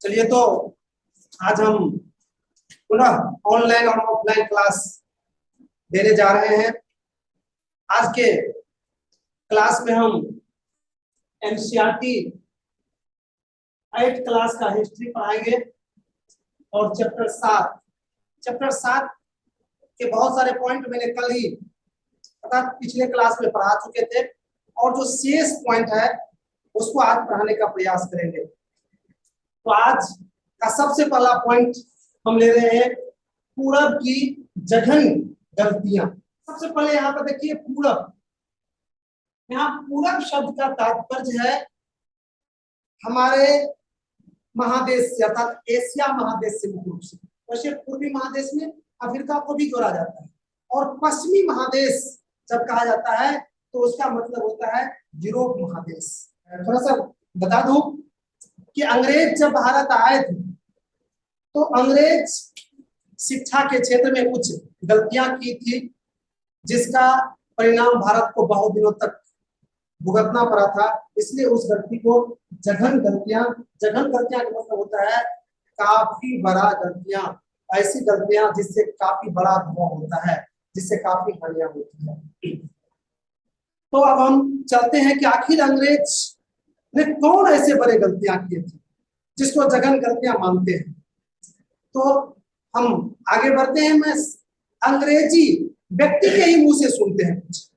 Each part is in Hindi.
चलिए तो आज हम पुनः ऑनलाइन और ऑफलाइन क्लास देने जा रहे हैं। आज के क्लास में हम एनसीईआरटी 8 क्लास का हिस्ट्री पढ़ाएंगे और चैप्टर 7 के बहुत सारे पॉइंट मैंने कल ही अर्थात पिछले क्लास में पढ़ा चुके थे और जो शेष पॉइंट है उसको आज पढ़ाने का प्रयास करेंगे। तो आज का सबसे पहला पॉइंट हम ले रहे हैं पूरब की जघन गलतियां। सबसे पहले यहाँ पर देखिए पूरब, यहाँ पूरब शब्द का तात्पर्य है हमारे महादेश से अर्थात एशिया महादेश से मुख्य रूप से। वैसे पूर्वी महादेश में अफ्रीका को भी जोड़ा जाता है और पश्चिमी महादेश जब कहा जाता है तो उसका मतलब होता है यूरोप महादेश। थोड़ा सा बता दूं कि अंग्रेज जब भारत आए थे तो अंग्रेज शिक्षा के क्षेत्र में कुछ गलतियां की थी जिसका परिणाम भारत को बहुत दिनों तक भुगतना पड़ा था। इसलिए उस गलती को जघन गलतियां का मतलब होता है काफी बड़ा गलतियां, ऐसी गलतियां जिससे काफी बड़ा धुआं होता है, जिससे काफी हानियां होती है। तो अब हम चलते हैं कि आखिर अंग्रेज ने कौन ऐसे बड़े गलतियां किए थे जिसको जघन गलतियां मानते हैं। तो हम आगे बढ़ते हैं। मैं अंग्रेजी व्यक्ति के ही मुंह से सुनते हैं कुछ।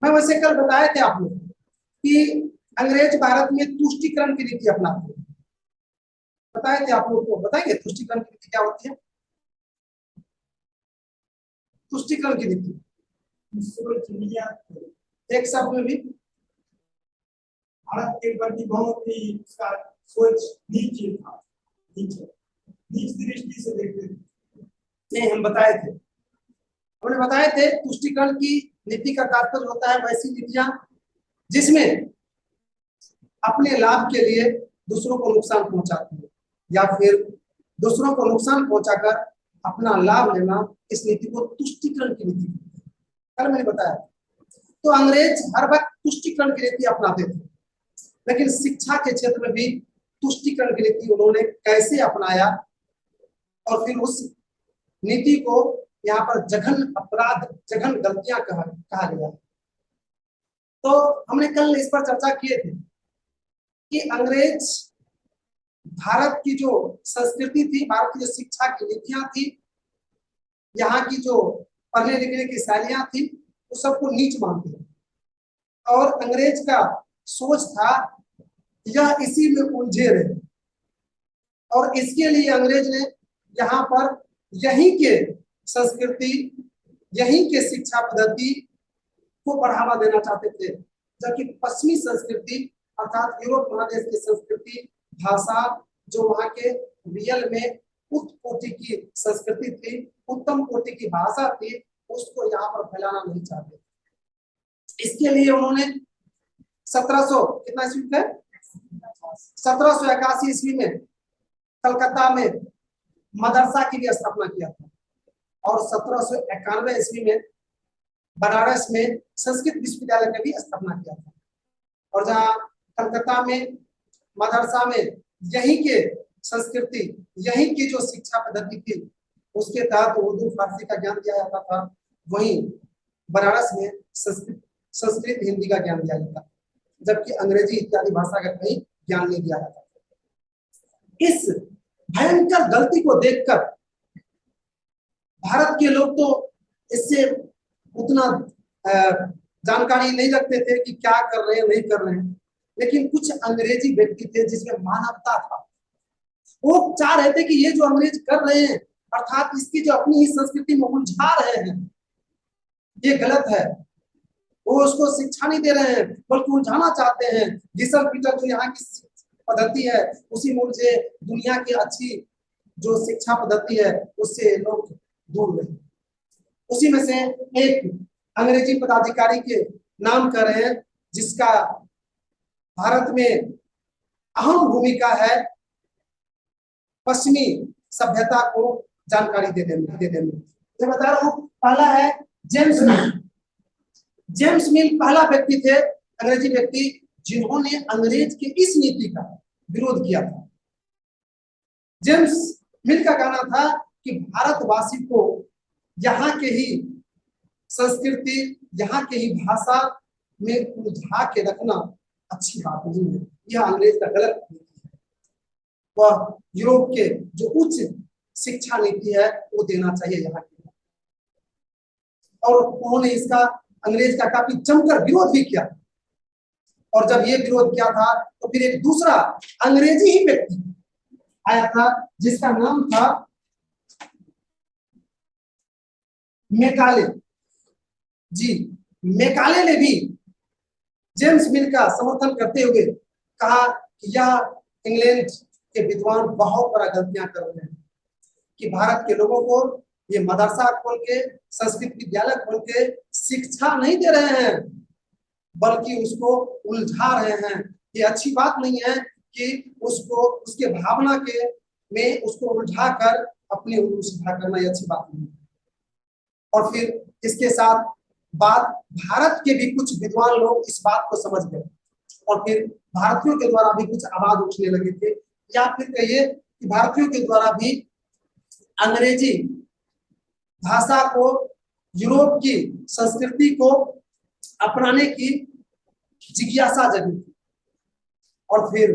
मैं वैसे कल बताए थे आप लोग कि अंग्रेज भारत में तुष्टीकरण की नीति अपनाते हैं। बताए थे आप लोग को, बताएंगे तुष्टीकरण की नीति क्या होती है? तुष्टीकरण की नीति एक शब्द में भी भारत के प्रति बहुत ही उसका सोच नीचे था, नीच दृष्टि से देखते नहीं, हम बताए थे, हमने बताए थे तुष्टीकरण की नीति का तात्पर्य होता है वैसी नीतियां जिसमें अपने लाभ के लिए दूसरों को नुकसान पहुंचाती है या फिर दूसरों को नुकसान पहुंचाकर अपना लाभ लेना। इस नीति को तुष्टीकरण की नीति कल मैंने बताया। तो अंग्रेज हर वक्त तुष्टीकरण की नीति अपनाते थे, लेकिन शिक्षा के क्षेत्र में भी तुष्टीकरण की नीति उन्होंने कैसे अपनाया और फिर उस नीति को यहाँ पर जघन अपराध, जघन गलतियां कहा गया। तो हमने कल इस पर चर्चा किए थे कि अंग्रेज भारत की जो संस्कृति थी, भारत की जो शिक्षा की नीतियां थी, यहाँ की जो पढ़ने लिखने की शैलियां थी, वो सबको नीच मानते थे और अंग्रेज का सोच था यह इसी में उलझे रहे और इसके लिए अंग्रेज ने यहाँ पर यहीं के संस्कृति, यहीं के शिक्षा पद्धति को बढ़ावा देना चाहते थे, जबकि पश्चिमी संस्कृति अर्थात यूरोप महादेश की संस्कृति, भाषा जो वहाँ के रियल में उच्च कोटि की संस्कृति थी, उत्तम कोटि की भाषा थी, उसको यहाँ पर फैलाना नहीं चाहते। इसके लिए उन्होंने 1781 ईस्वी में कलकत्ता में मदरसा की भी स्थापना किया था और 1791 ईस्वी में बनारस में संस्कृत विश्वविद्यालय का भी स्थापना किया था। और जहाँ कलकत्ता में मदरसा में यहीं के संस्कृति, यहीं की जो शिक्षा पद्धति थी उसके तहत उर्दू फारसी का ज्ञान दिया जाता था, वहीं बनारस में संस्कृत हिंदी का ज्ञान दिया जाता था, जबकि अंग्रेजी इत्यादि भाषा का कहीं ज्ञान नहीं दिया जाता। इस भयंकर गलती को देखकर भारत के लोग तो इससे उतना जानकारी नहीं रखते थे कि क्या कर रहे हैं नहीं कर रहे हैं, लेकिन कुछ अंग्रेजी व्यक्ति थे जिसमें मानवता था। वो चाह रहे थे कि ये जो अंग्रेज कर रहे हैं अर्थात इसकी जो अपनी ही संस्कृति में उलझा रहे हैं ये गलत है। वो उसको शिक्षा नहीं दे रहे हैं बल्कि उलझाना चाहते हैं। घिसल पीटल जो यहाँ की पद्धति है उसी में मुझे दुनिया की अच्छी जो शिक्षा पद्धति है उससे लोग दूर रहे। उसी में से एक अंग्रेजी पदाधिकारी के नाम कर रहे हैं जिसका भारत में अहम भूमिका है पश्चिमी सभ्यता को जानकारी देने में। मैं बता रहा हूँ, पहला है जेम्स मिल। जेम्स मिल पहला व्यक्ति थे, अंग्रेजी व्यक्ति, जिन्होंने अंग्रेज की इस नीति का विरोध किया था जेम्स मिल का कहना था कि भारतवासी को यहाँ के ही संस्कृति, यहाँ के ही भाषा में उलझा के रखना अच्छी बात नहीं है। यह अंग्रेज का गलत नीति है। वह यूरोप के जो उच्च शिक्षा नीति है वो देना चाहिए यहाँ की। और उन्होंने इसका अंग्रेज का काफी जमकर विरोध भी किया। और जब ये विरोध किया था तो फिर एक दूसरा अंग्रेजी ही व्यक्ति आया था जिसका नाम था मैकाले। जी, मैकाले ने भी जेम्स मिल का समर्थन करते हुए कहा कि यह इंग्लैंड के विद्वान बहुत बड़ा गलतियां कर रहे हैं कि भारत के लोगों को ये मदरसा खोल के, संस्कृत विद्यालय खोल के शिक्षा नहीं दे रहे हैं, बल्कि उसको उलझा रहे हैं। ये अच्छी बात नहीं है कि उसको उसके भावना के में उसको उलझा कर अपनी उर्दू सिद्धा करना, ये अच्छी बात नहीं है। और फिर इसके साथ बात भारत के भी कुछ विद्वान लोग इस बात को समझ गए और फिर भारतीयों के द्वारा भी कुछ आवाज उठने लगे थे, या फिर कहिए कि भारतीयों के द्वारा भी अंग्रेजी भाषा को, यूरोप की संस्कृति को अपनाने की जिज्ञासा जगी थी। और फिर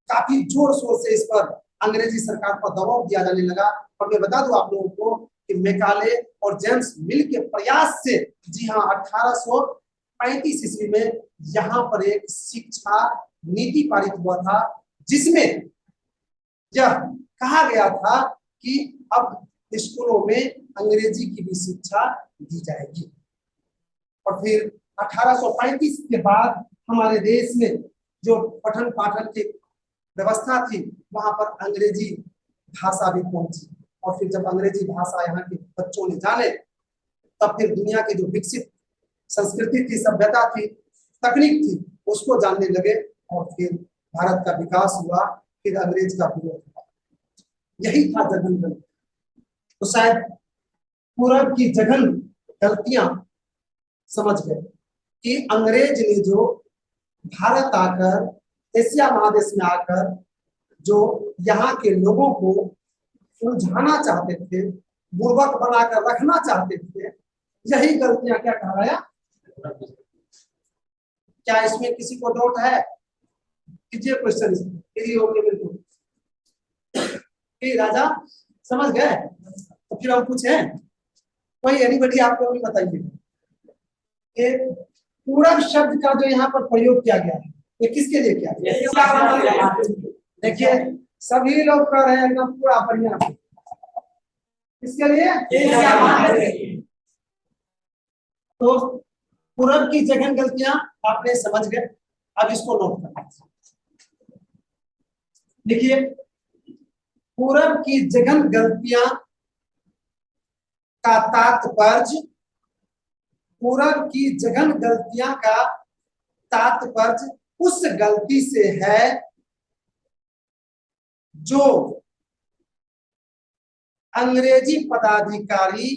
काफी जोर शोर से इस पर अंग्रेजी सरकार पर दबाव दिया जाने लगा। और मैं बता दूं आप लोगों को कि मैकाले और जेम्स मिल के प्रयास से, जी हाँ, 1835 ईस्वी में यहाँ पर एक शिक्षा नीति पारित हुआ था जिसमें यह कहा गया था कि अब स्कूलों में अंग्रेजी की भी शिक्षा दी जाएगी। और फिर 1835 के बाद हमारे देश में जो पठन पाठन की व्यवस्था थी वहां पर अंग्रेजी भाषा भी पहुंची। और फिर जब अंग्रेजी भाषा यहाँ के बच्चों ने जाने तब फिर दुनिया की जो विकसित संस्कृति थी, सभ्यता थी, तकनीक थी, उसको जानने लगे और फिर भारत का विकास हुआ, फिर अंग्रेज का विरोध हुआ। यही था जघन गलती। तो शायद पूरब की जघन गलतियां समझ गए कि अंग्रेज ने जो भारत आकर, एशिया महादेश में आकर जो यहाँ के लोगों को उलझाना चाहते थे, बुर्बक बनाकर रखना चाहते थे, यही गलतियां क्या कहलाया। क्या इसमें किसी को डाउट है? कीजिए क्वेश्चन। बिल्कुल राजा समझ गए? तो फिर हम पूछे कोई एनीबडी आपको भी बताइए पूरब शब्द का जो यहाँ पर प्रयोग किया गया है ये किसके लिए किया गया? देखिए सभी लोग कह रहे हैं एकदम पूरा बढ़िया। किसके लिए? तो पूरब की जघन गलतियां आपने समझ गए। अब इसको नोट करना। देखिए पूरब की जघन गलतियां का तात्पर्य, पूरब की जघन गलतियां का तात्पर्य उस गलती से है जो अंग्रेजी पदाधिकारी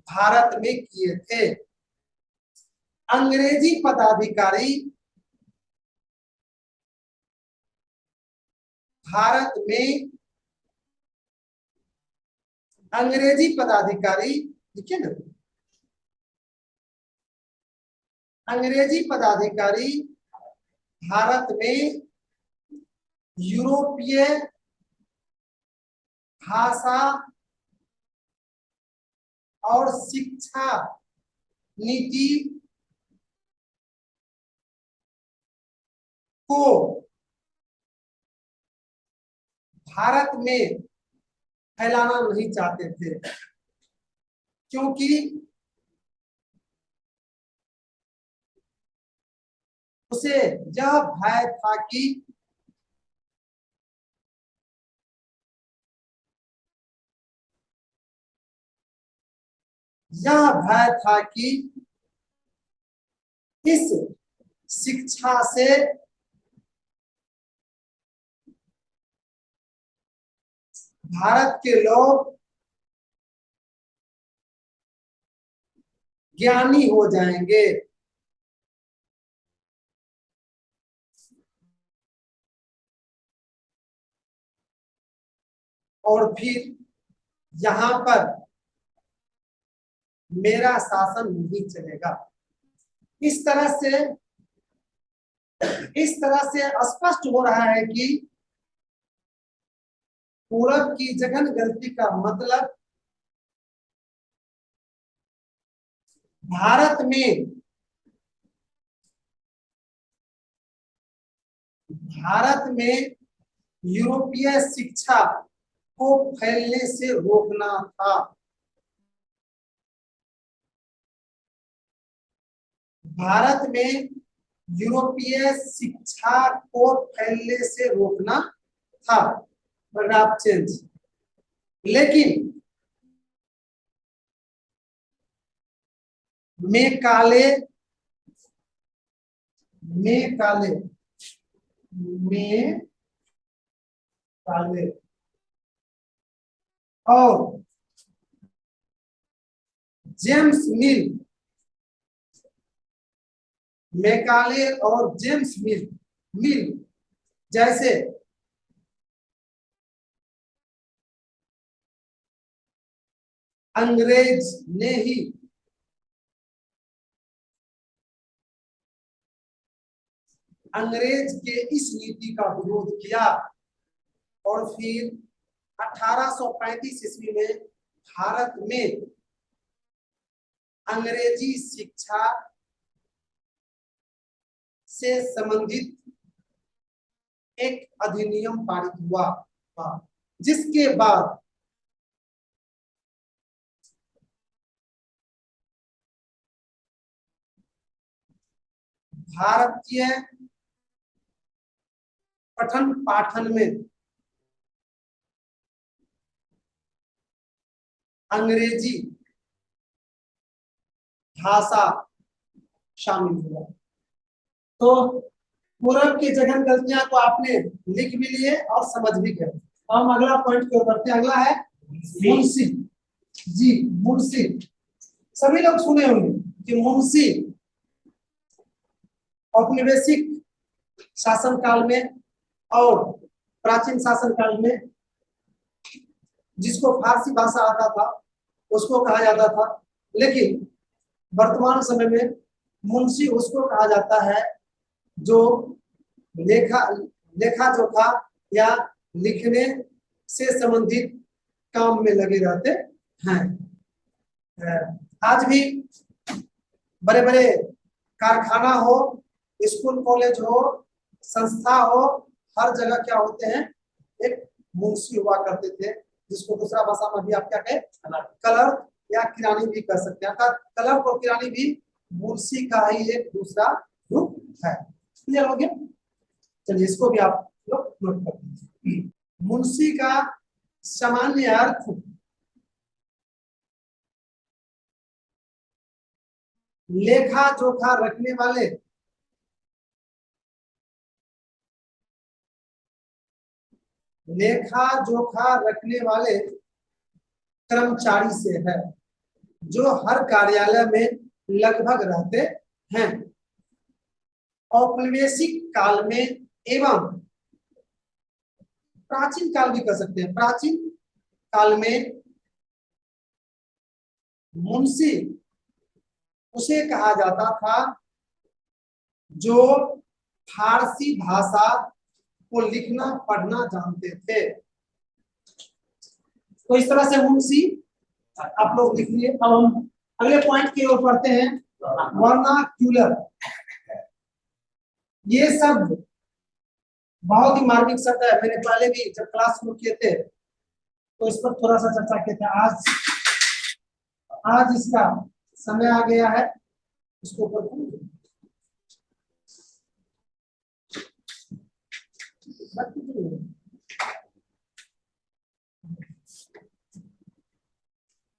भारत में किए थे। अंग्रेजी पदाधिकारी भारत में, अंग्रेजी पदाधिकारी, देखिए ना, अंग्रेजी पदाधिकारी भारत में यूरोपीय भाषा और शिक्षा नीति को भारत में फैलाना नहीं चाहते थे, क्योंकि उसे यह भय था कि इस शिक्षा से भारत के लोग ज्ञानी हो जाएंगे। और फिर यहाँ पर मेरा शासन नहीं चलेगा। इस तरह से स्पष्ट हो रहा है कि पूरब की जघन गलती का मतलब भारत में यूरोपीय शिक्षा को फैलने से रोकना था। भारत में यूरोपीय शिक्षा को फैलने से रोकना था। Paragraph change. लेकिन मैकाले और जेम्स मिल, मैकाले और जेम्स मिल जैसे अंग्रेज ने ही अंग्रेज के इस नीति का विरोध किया और फिर 1835 ईस्वी में भारत में अंग्रेजी शिक्षा से संबंधित एक अधिनियम पारित हुआ, जिसके बाद भारतीय पठन पाठन में अंग्रेजी भाषा शामिल हुआ। तो पूरब की जघन गलतियां को आपने लिख भी लिए और समझ भी गए। हम अगला पॉइंट की ओर बढ़ते हैं। अगला है मुंशी। जी, मुंशी सभी लोग सुने होंगे कि मुंशी औपनिवेशिक शासन काल में और प्राचीन शासन काल में जिसको फारसी भाषा आता था उसको कहा जाता था, लेकिन वर्तमान समय में मुंशी उसको कहा जाता है जो लेखा जोखा या लिखने से संबंधित काम में लगे रहते हैं। आज भी बड़े बड़े कारखाना हो, स्कूल कॉलेज हो, संस्था हो, हर जगह क्या होते हैं, एक मुंशी हुआ करते थे, जिसको दूसरा भाषा में भी आप क्या कहें, क्लर्क या किरानी भी कर सकते हैं। अर्थात क्लर्क और किरानी भी मुंशी का ही एक दूसरा रूप है। क्लियर हो गया? चलिए इसको भी आप लोग नोट कर लीजिए। मुंशी का सामान्य अर्थ लेखा जोखा रखने वाले, लेखा जोखा रखने वाले कर्मचारी से है, जो हर कार्यालय में लगभग रहते हैं। औपनिवेशिक काल में एवं प्राचीन काल भी कर सकते हैं। प्राचीन काल में मुंशी उसे कहा जाता था जो फारसी भाषा को लिखना पढ़ना जानते थे। तो इस तरह से मुंशी आप लोग लिख लिए। अब हम अगले पॉइंट की ओर पढ़ते हैं, वर्नाक्यूलर। ये शब्द बहुत ही मार्मिक शब्द है। मैंने पहले भी जब क्लास शुरू किए थे तो इस पर थोड़ा सा चर्चा किए थे। आज इसका समय आ गया है, इसको ऊपर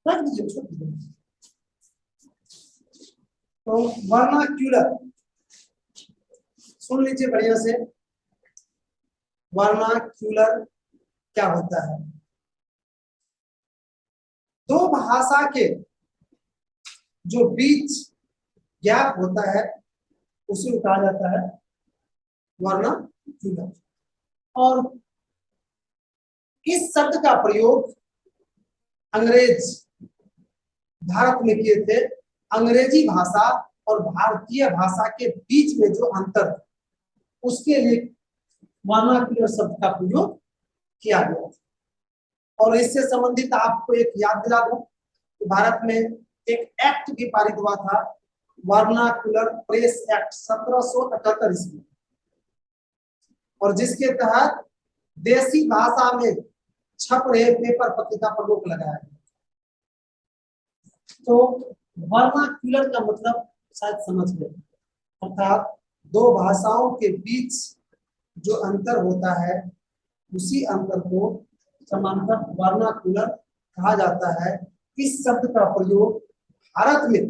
रख दीजिए। तो वर्नाक्यूलर सुन लीजिए बढ़िया से। वर्नाक्यूलर क्या होता है? दो भाषा के जो बीच गैप होता है उसे कहा जाता है वर्नाक्यूलर। और इस शब्द का प्रयोग अंग्रेज भारत में किए थे। अंग्रेजी भाषा और भारतीय भाषा के बीच में जो अंतर था उसके लिए वर्नाक्युलर शब्द का प्रयोग किया गया था। और इससे संबंधित आपको एक याद दिला दूं कि भारत में एक एक्ट भी पारित हुआ था, वर्नाक्युलर प्रेस एक्ट 1778 ईस्वी, और जिसके तहत देसी भाषा में छप रहे पेपर पत्रिका पर रोक लगाया गया। तो वर्नाक्युलर का मतलब शायद समझ गए, अर्थात दो भाषाओं के बीच जो अंतर होता है उसी अंतर को समांतर वर्नाक्युलर कहा जाता है। इस शब्द का प्रयोग भारत में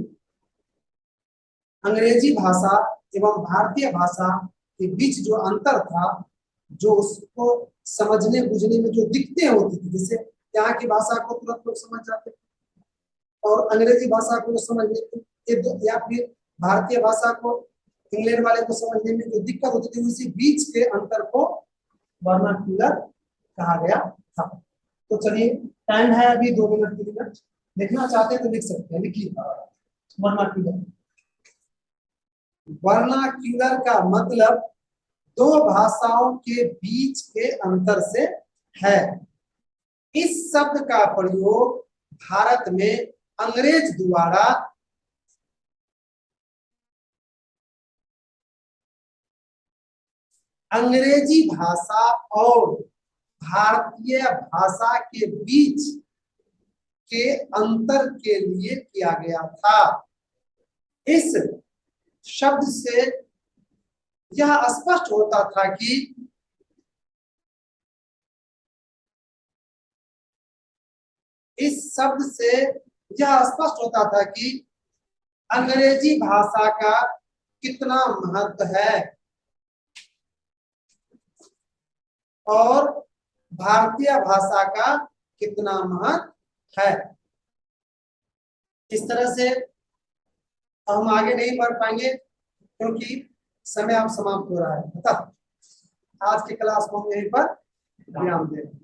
अंग्रेजी भाषा एवं भारतीय भाषा के बीच जो अंतर था, जो उसको समझने बुझने में जो दिक्कतें होती थी, जैसे यहाँ की भाषा को तुरंत लोग समझ जाते और अंग्रेजी भाषा को समझने में, या फिर भारतीय भाषा को इंग्लैंड वाले को समझने में जो दिक्कत होती थी, उसी बीच के अंतर को वर्नाक्युलर कहा गया था। तो चलिए, टाइम है अभी 2 मिनट 3 मिनट, लिखना चाहते हैं तो लिख सकते हैं, लिखिए वर्नाक्युलर। वर्नाक्युलर का मतलब दो भाषाओं के बीच के अंतर से है। इस शब्द का प्रयोग भारत में अंग्रेज द्वारा अंग्रेजी भाषा और भारतीय भाषा के बीच के अंतर के लिए किया गया था। इस शब्द से यह स्पष्ट होता था कि अंग्रेजी भाषा का कितना महत्व है और भारतीय भाषा का कितना महत्व है। इस तरह से हम आगे नहीं बढ़ पाएंगे क्योंकि समय अब समाप्त हो रहा है। आज की क्लास को हम यहीं पर विराम दें।